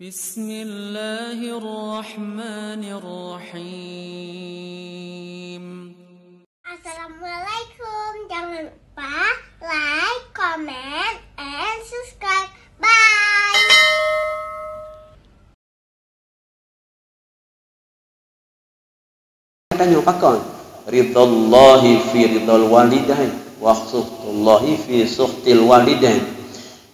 Bismillahirrahmanirrahim. Assalamualaikum. Jangan lupa like, comment, and subscribe. Bye. Tanya pakon ridallahi fi ridal walidain wa sukhtullahi fi sukhtil walidain.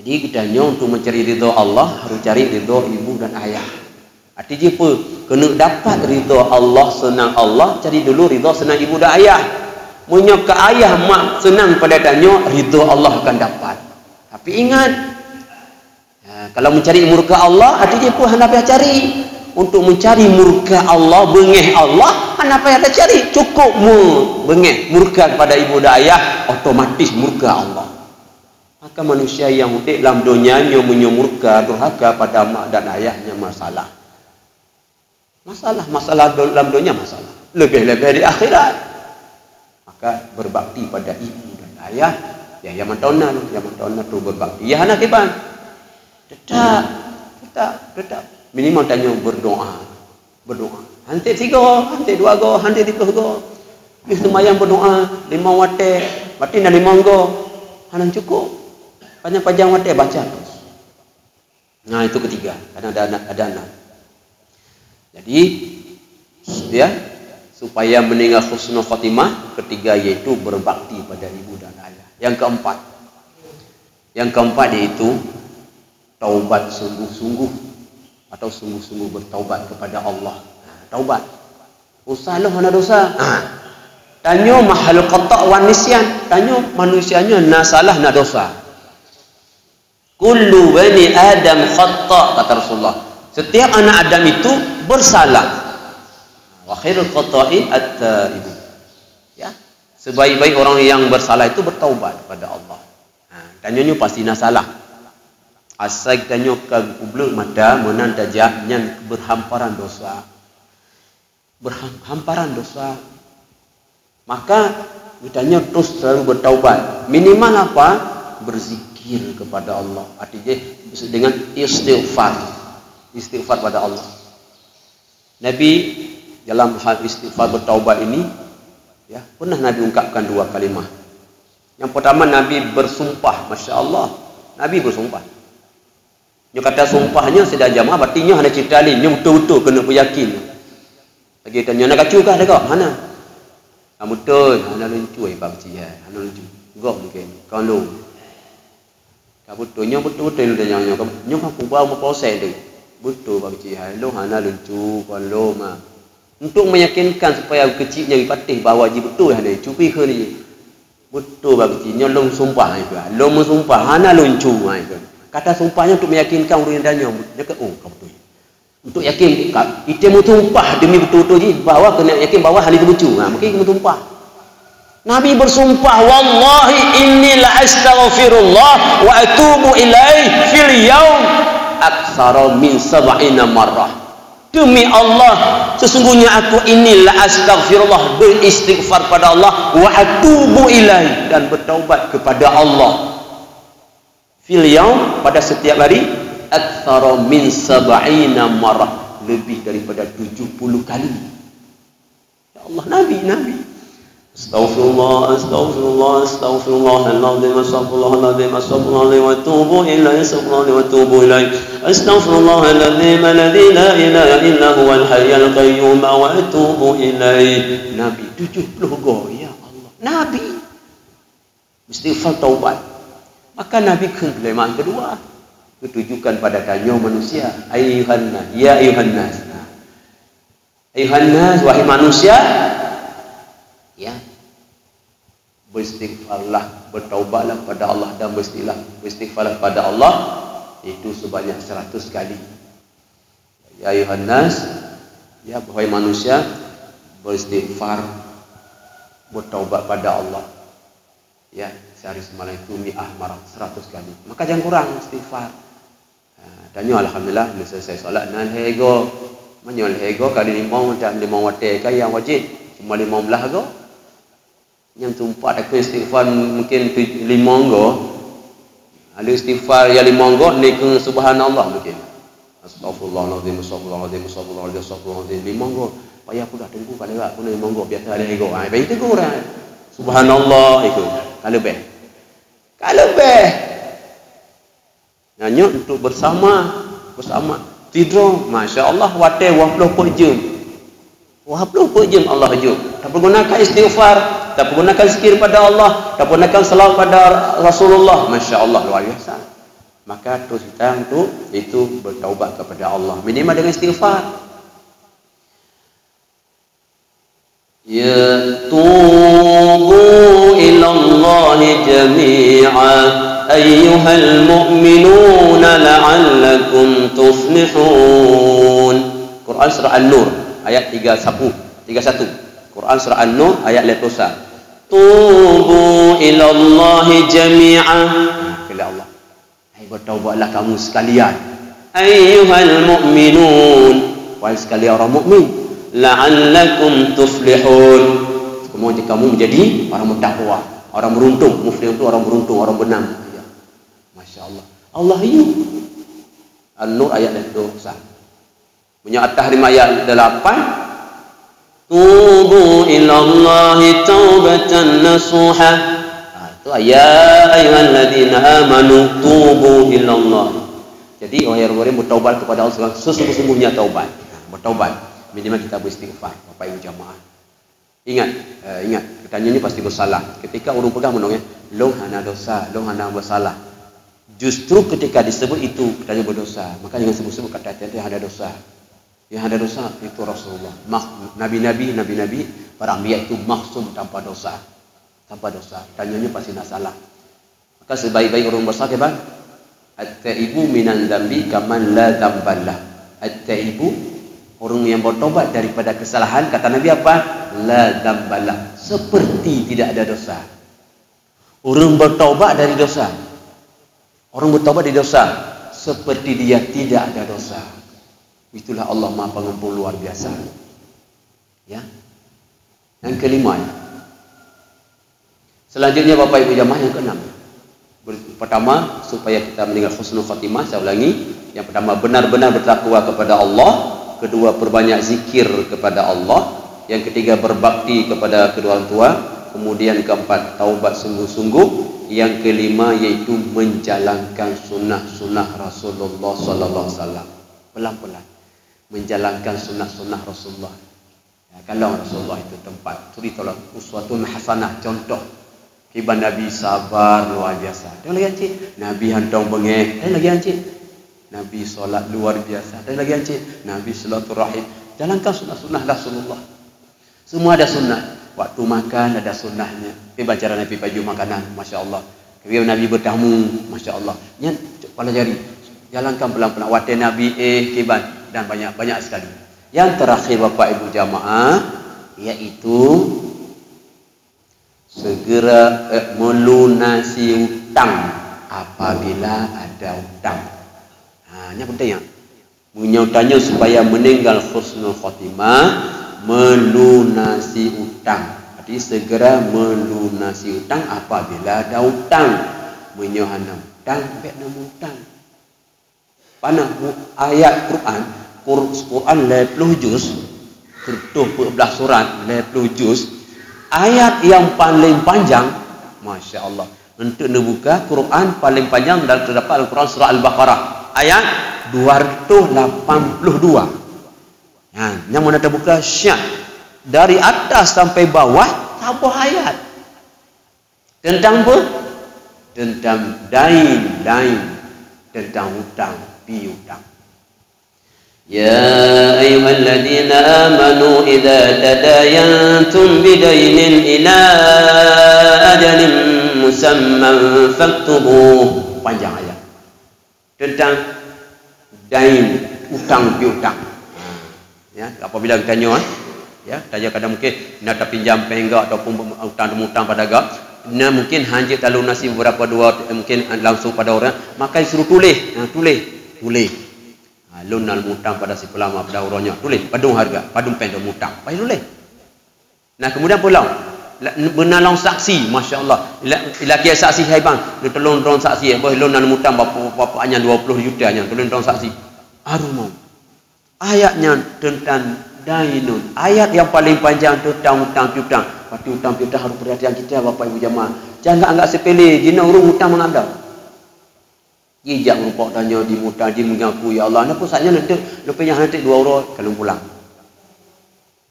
Jadi kita untuk mencari ridha Allah harus cari ridha ibu dan ayah. Artinya apa? Kena dapat ridha Allah, senang Allah, cari dulu ridha senang ibu dan ayah. Munyo ke ayah mak senang pada tanya, ridha Allah akan dapat. Tapi ingat, kalau mencari murka Allah, artinya apa hendak payah cari? Untuk mencari murka Allah, bengeh Allah, hendak payah cari? Cukup bengeh murka kepada ibu dan ayah, otomatis murka Allah. Maka manusia yang mudik dalam dunia murka durhaka pada mak dan ayahnya masalah dalam dunia masalah lebih-lebih di akhirat. Maka berbakti pada ibu dan ayah yang mentona tu berbakti ya anak iban tetap minimal tanya berdoa hanti 3 hanti 2 go hanti 3 go bis lumayan berdoa 5 wate batin dan 5 go hanan cukup panjang wate baca terus. Nah itu ketiga karena ada anak. Jadi ya supaya meninggal husnul khatimah, ketiga yaitu berbakti pada ibu dan ayah. Yang keempat yaitu taubat sungguh-sungguh atau sungguh-sungguh bertaubat kepada Allah. Taubat. Usaha lo hana dosa. Tanya mahal qata' wan nisyan, tanya manusianya na salah na dosa. Kullu bani Adam khata' kata Rasulullah. Setiap anak Adam itu bersalah. Wa khairul khata'in at-taibun. Ya. Sebaik-baik orang yang bersalah itu bertaubat kepada Allah. Tanyanya pasti nak salah. Asal tanya ke ublul mada menan dajah yang berhamparan dosa. Maka ditanya terus selalu bertaubat. Minimal apa? Berzikir kepada Allah. Artinya dengan istighfar pada Allah. Nabi dalam hal istighfar bertaubat ini ya pernah Nabi ungkapkan 2 kalimah. Yang pertama Nabi bersumpah, Masya Allah, Nabi bersumpah. Dia kata sumpahnya sudah jamaah, artinya ada cerita lain, yang betul-betul kena beryakin. Lagi tanya nak kacu kah dekat? Hana. Betul, hana luncu pak cik hana luncu. Gok mungkin. Kalau betulnya betul-betul dia nyanyi. Nyok aku bawa proses dia. Betul bagi cik hello hana luncu kalau mah. Untuk meyakinkan supaya kecilnya dipatih bahawa ji betul hana cupi ke ni. Betul bagi cik nyolong sumpah itu. Lo mensumpah hana luncu itu. Kata sumpahnya untuk meyakinkan orang yang tanya. Dia kata oh kau betul. Untuk yakin kita mensumpah demi betul-betul ji bahawa kena yakin bahawa hal itu lucu. Mungkin mensumpah. Nabi bersumpah, wallahi inni la astaghfirullah wa atubu ilaih fil yaum aktsara min 70 marrah. Demi Allah, sesungguhnya aku ini la astaghfirullah, beristighfar pada Allah, wa atubu ilaih, dan bertaubat kepada Allah. Fil yaum, pada setiap hari, aktsara min 70 marrah, lebih daripada 70 kali. Ya Allah, Nabi. Astaghfirullahaladzim wa atubu ilaih astaghfirullahaladzim alladzi la ilaha illa huwal hayyul qayyum wa atubu ilaih. Nabi 70 go ya Allah. Nabi istighfar taubat. Maka Nabi kelemahan kedua ditujukan pada kaum manusia. Ayuhan nas, ya ayuhan nas. Ayuhan nas, wahai manusia, ya, beristighfarlah, bertaubatlah kepada Allah dan beristighfarlah kepada Allah itu sebanyak 100 kali. Ya ayuhan nas, ya wahai manusia, beristighfar, bertaubat pada Allah. Ya, sehari semalam itu mi'ah marah 100 kali. Maka jangan kurang istighfar. Tanya alhamdulillah bila selesai solat nan hego. Manyol hego kali 5 macam 5 wate kan yang wajib. Cuma 15 go. Yang tumpah tak istighfar mungkin 5 go. Ada istighfar yang 5 go ni ke subhanallah mungkin. Astagfirullahaladzim, astagfirullahaladzim, astagfirullahaladzim, astagfirullahaladzim. Lima go. Payah aku dah tunggu kalau enggak aku nak monggo biasa ada ego. Ah, baik tegur dah. Subhanallah itu. Kalau beh. Kalau beh. Nanya untuk bersama tidur, masya-Allah wate 20 jam. 20 jam Allah jum. Tak pergunakan istighfar, tak pergunakan zikir pada Allah, tak pergunakan salawat pada Rasulullah. Masya-Allah luar biasa. Maka terus kita untuk itu bertaubat kepada Allah. Minimal dengan istighfar. Ya tubu ila Allah jami'a ayyuhal mu'minuna la'allakum tuflihun. Quran surah An-Nur ayat 31. Quran surah An-Nur ayat 31. Tubu ila Allah jami'a. Kepada Allah. Hai bertaubatlah kamu sekalian. Ayyuhal mu'minun. Wahai sekalian orang mukmin. La'allakum tuflihun. Semoga kamu menjadi orang bertakwa, orang beruntung. Muflih itu orang beruntung, orang benar. Ya. Masya-Allah. Allah itu. An-Nur ayat 21. Punya At-Tahrim ayat 8. Tubu ilallahi taubatan nasuha. Itu ayat ayyuhalladzina amanu tubu ilallah. Jadi orang-orang bertaubat kepada Allah sesungguhnya taubat. Bertaubat. Minimal kita beristighfar, Bapak Ibu jamaah. Ingat, katanya ini pasti bersalah. Ketika orang pegang menong ya, long hana dosa, long hana bersalah. Justru ketika disebut itu katanya berdosa, maka jangan sebut-sebut kata hati ada dosa. Yang ada dosa itu Rasulullah. Nabi-nabi, para anbiya itu maksum tanpa dosa. Tanpa dosa. Tanyanya pasti tidak salah. Maka sebaik-baik orang bersalah, bang. At-taibu minan dzambi kaman la dzamballah. At-taibu orang yang bertobat daripada kesalahan, kata Nabi apa? La dzamballah. Seperti tidak ada dosa. Orang bertobat dari dosa. Orang bertobat dari dosa seperti dia tidak ada dosa. Itulah Allah Maha Pengampun luar biasa. Ya. Yang kelima. Selanjutnya Bapak Ibu jamaah yang keenam. Pertama, supaya kita meninggal husnul khatimah, saya ulangi. Yang pertama, benar-benar bertakwa kepada Allah. Kedua, perbanyak zikir kepada Allah. Yang ketiga, berbakti kepada kedua orang tua. Kemudian keempat, taubat sungguh-sungguh. Yang kelima yaitu menjalankan sunnah-sunnah Rasulullah sallallahu alaihi wasallam. Pelan-pelan menjalankan sunnah-sunnah Rasulullah. Ya, kalau Rasulullah itu tempat ceritalah uswatun hasanah, contoh kiban Nabi sabar luar biasa. Dan lagi ancik, Nabi hantong bengek. Dan lagi ancik, Nabi solat luar biasa. Dan lagi ancik, Nabi silaturahim. Jalankan sunnah-sunnah Rasulullah. Semua ada sunnah. Waktu makan ada sunnahnya. Baca cara Nabi baju makanan, masya-Allah. Ketika Nabi bertamu, masya-Allah. Nyat kepala jari. Jalankan pelan-pelan waktu Nabi kiban dan banyak sekali. Yang terakhir Bapak Ibu jamaah yaitu segera melunasi hutang apabila ada hutang. Ini penting ya. Menyutanya supaya meninggal husnul khatimah, melunasi hutang. Jadi segera melunasi hutang apabila ada hutang. Menyohana hutang, baik hutang. Pana ayat Quran 20 juz, 12 surat 20 juz. Ayat yang paling panjang, masya Allah. Untuk membuka Quran paling panjang dan terdapat Al-Quran surah Al-Baqarah ayat 282. Yang mana terbuka syak dari atas sampai bawah sebuah ayat tentang apa? Tentang dain, tentang hutang, piutang. Ya ayyuhalladzina amanu idza tadayantum bidainin ila ajalin musamman faktubuh. Panjang ayat tentang dain, hutang piutang. Ya, apabila ditanya tanya kadang mungkin nak pinjam penggak ataupun hutang pada gak, mungkin hanya kalau nasi beberapa dua mungkin langsung pada orang, maka suruh tulis. Lunal mutang pada si pelama pada orangnya, tulis padung harga, padung pendek mutang, payah tulis. Nah kemudian pulang benarlah saksi, masya-Allah. Laki saksi hai bang, dia tolong saksi, boleh lunal mutang bapa hanya 20 juta hanya, tolong saksi. Arumau. Ayatnya tentang dainun. Ayat yang paling panjang tentang hutang piutang. Pasti hutang piutang harus perhatian kita Bapak Ibu jamaah. Jangan anggap sepele. Jina urung hutang mengandau. Ijak merupak tanya di mutadi mengaku ya Allah. Napa saatnya nanti lepasnya nanti 2 orang kalau pulang.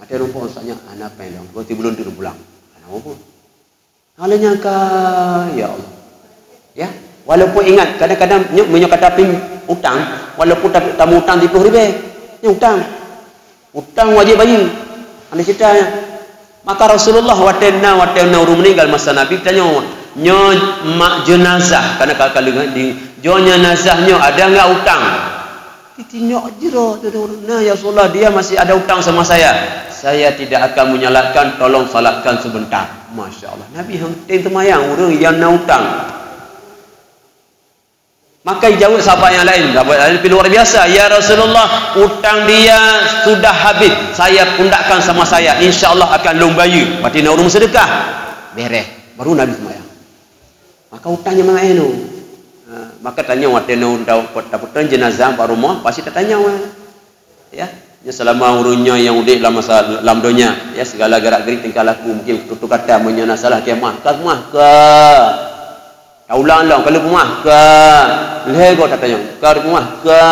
Ada rupa saatnya anak pelang. Berarti belum tidur pulang. Kenapa pun? Halnya kah ya Allah. Ya, walaupun ingat kadang-kadang menyo kata ping hutang, walaupun tamu hutang 10 ribu. Ni hutang. Hutang wajib bayar. Ada ceritanya. Maka Rasulullah watena urung meninggal masa Nabi tanya nyo mak jenazah karena kalau di jo jenazahnya ada enggak hutang? Ditinjau jero nah ya Rasulullah dia masih ada hutang sama saya. Saya tidak akan menyalatkan, tolong salatkan sebentar. Masya-Allah. Nabi henting temayang urang yang nak hutang. Maka jawab sahabat yang lain, lebih luar biasa. Ya Rasulullah, hutang dia sudah habis. Saya pundakkan sama saya. InsyaAllah akan lumbayu. Berarti nak urung sedekah. Beres. Baru Nabi semayang. Maka hutangnya mana itu? Maka tanya waktu nak dapat jenazah Pak Rumah, pasti tanya. Ya. Selama urungnya yang udik dalam dunia. Ya, segala gerak-gerik tingkah laku. Mungkin tutur kata menyana salah kiamah. Kasmah ke? Ulang-ulang kalau rumah ke lego tak tanya ke rumah ke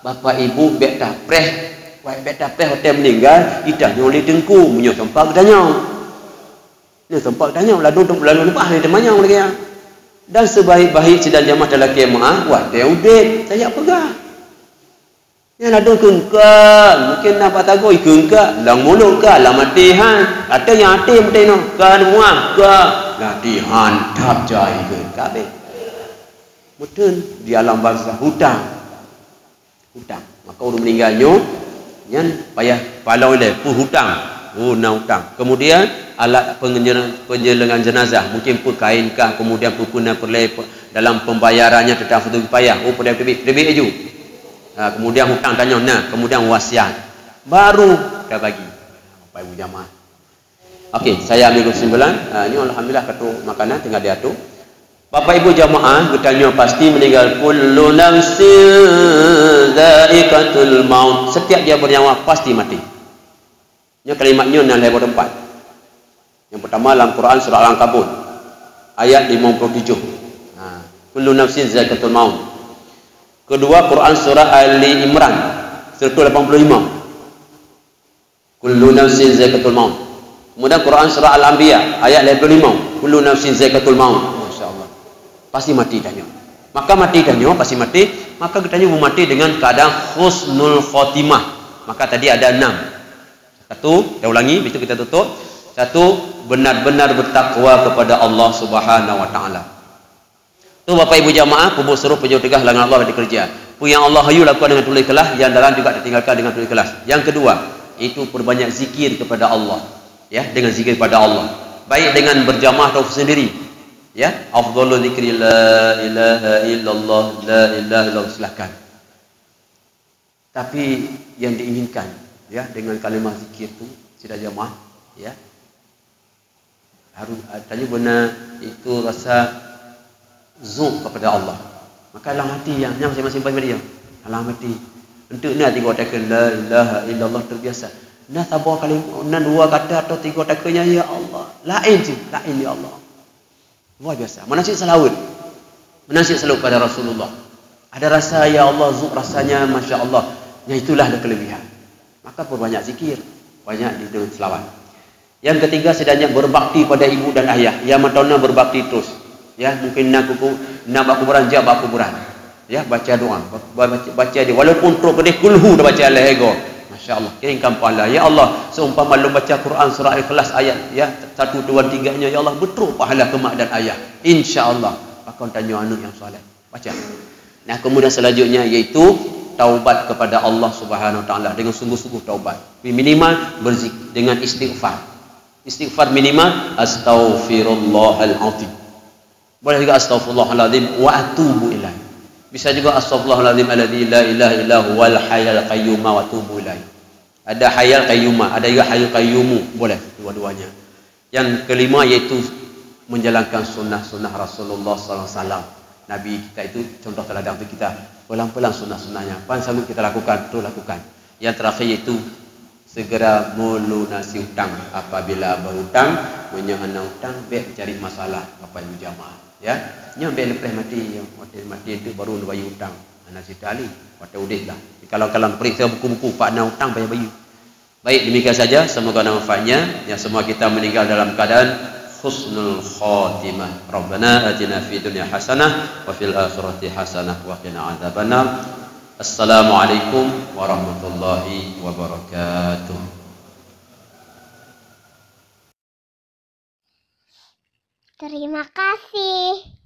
bapak ibu bek tapreh bek tapreh hotel meninggal idah nyoli tengku menyo sempak tanya ni sempak tanya lalu lepas ni temanya lagi dan sebaik-baik sedang jamaah dalam kemah wah dia udik saya pegah yang lalu kengkak mungkin nampak tago kengkak lang mulut ke lang matihan ada yang hati mati no ke rumah ke latihan tak jai ke kabeh betul di alam bahasa hutang maka orang meninggalnya yang payah palau le pu hutang nak hutang kemudian alat penjelengan jenazah mungkin pu kain kah kemudian pu guna perlai dalam pembayarannya tentang foto payah pada lebih aju kemudian hutang tanya nah kemudian wasiat baru dah bagi Bapak Ibu jamaah. Okey, saya ambil kesimpulan. Ini alhamdulillah kartu makanan tinggal diatur. Bapak Ibu jamaah bertanya pasti meninggal kullu nafsin dha'iqatul maut. Setiap dia bernyawa pasti mati. Ini kalimatnya dalam level 4. Yang pertama dalam Quran surah Al-Ankabut ayat 57. Kullu nafsin dha'iqatul maut. Kedua Quran surah Ali Imran 185. Kullu nafsin dha'iqatul maut. Kemudian Quran surah Al-Anbiya ayat 55. Kullu nafsin dha'iqatul maut. Masya-Allah. Pasti mati tanya. Maka mati tanya pasti mati, maka kita mati dengan keadaan husnul khotimah. Maka tadi ada 6. Satu, kita ulangi, besok kita tutup. Satu, benar-benar bertakwa kepada Allah Subhanahu wa taala. Tu Bapak Ibu jamaah, kubur seru penjauh tegah langan Allah dikerja. Pu yang Allah hayu lakukan dengan tulus ikhlas, yang dalam juga ditinggalkan dengan tulus ikhlas. Yang kedua, itu perbanyak zikir kepada Allah. Ya, dengan zikir kepada Allah. Baik dengan berjamaah atau sendiri. Ya, afdhalul dzikri la ilaha illallah, la ilaha illallah, silakan. Tapi yang diinginkan ya dengan kalimat zikir itu tidak jamaah ya. Harus tanya benar itu rasa zuk kepada Allah. Maka dalam hati yang masing-masing pada dia. Dalam hati. Untuk ni hati kau takkan la ilaha illallah terbiasa. Nah sabar kali nah 2 kata atau 3 takanya ya Allah. Lain ya Allah. Luar biasa. Menasih salawat. Menasih salawat pada Rasulullah. Ada rasa ya Allah zuk rasanya masya Allah. Yang itulah ada kelebihan. Maka perbanyak zikir, banyak dengan selawat. Yang ketiga sedangnya berbakti pada ibu dan ayah. Ya matona berbakti terus. Ya mungkin nak kuburan jawab kuburan. Ya baca doa, baca dia walaupun teruk kedih kulhu dah baca al-ego. Masya-Allah, kirimkan pahala. Ya Allah, seumpama lu baca Quran surah Ikhlas ayat ya 1 2 3-nya ya Allah betul pahala ke mak dan ayah. Insya-Allah. Akan tanya anak yang soleh. Baca. Nah, kemudian selanjutnya iaitu taubat kepada Allah Subhanahu wa taala dengan sungguh-sungguh taubat. Minimal berzikir dengan istighfar. Istighfar minimal astaghfirullahal azim. Boleh juga astaghfirullahalazim wa atubu ilaih. Bisa juga astaghfirullahalazim alladzi la ilaha illa huwal hayyul qayyum wa atubu ilaih. Ada hayyul qayyum, ada juga hayyul qayyum, boleh dua-duanya. Yang kelima yaitu menjalankan sunnah-sunnah Rasulullah sallallahu alaihi wasallam. Nabi kita itu contoh teladan untuk kita. pelan-pelan sunnah-sunnahnya. Apa yang selalu kita lakukan, terus lakukan. Yang terakhir itu segera melunasi hutang. Apabila berhutang, menyahana hutang, baik cari masalah apa yang berjamaah. Ya, nyo baik lepas mati, mati itu baru bayar hutang. Anak cerita ali, pada udih lah. Kalau kalian periksa buku-buku, pak nak hutang bayar bayu. Baik, demikian saja. Semoga manfaatnya. Ya, semua kita meninggal dalam keadaan husnul khatimah. Rabbana atina fid dunya hasanah wa fil akhirati hasanah wa qina adzabannar. Assalamualaikum warahmatullahi wabarakatuh. Terima kasih.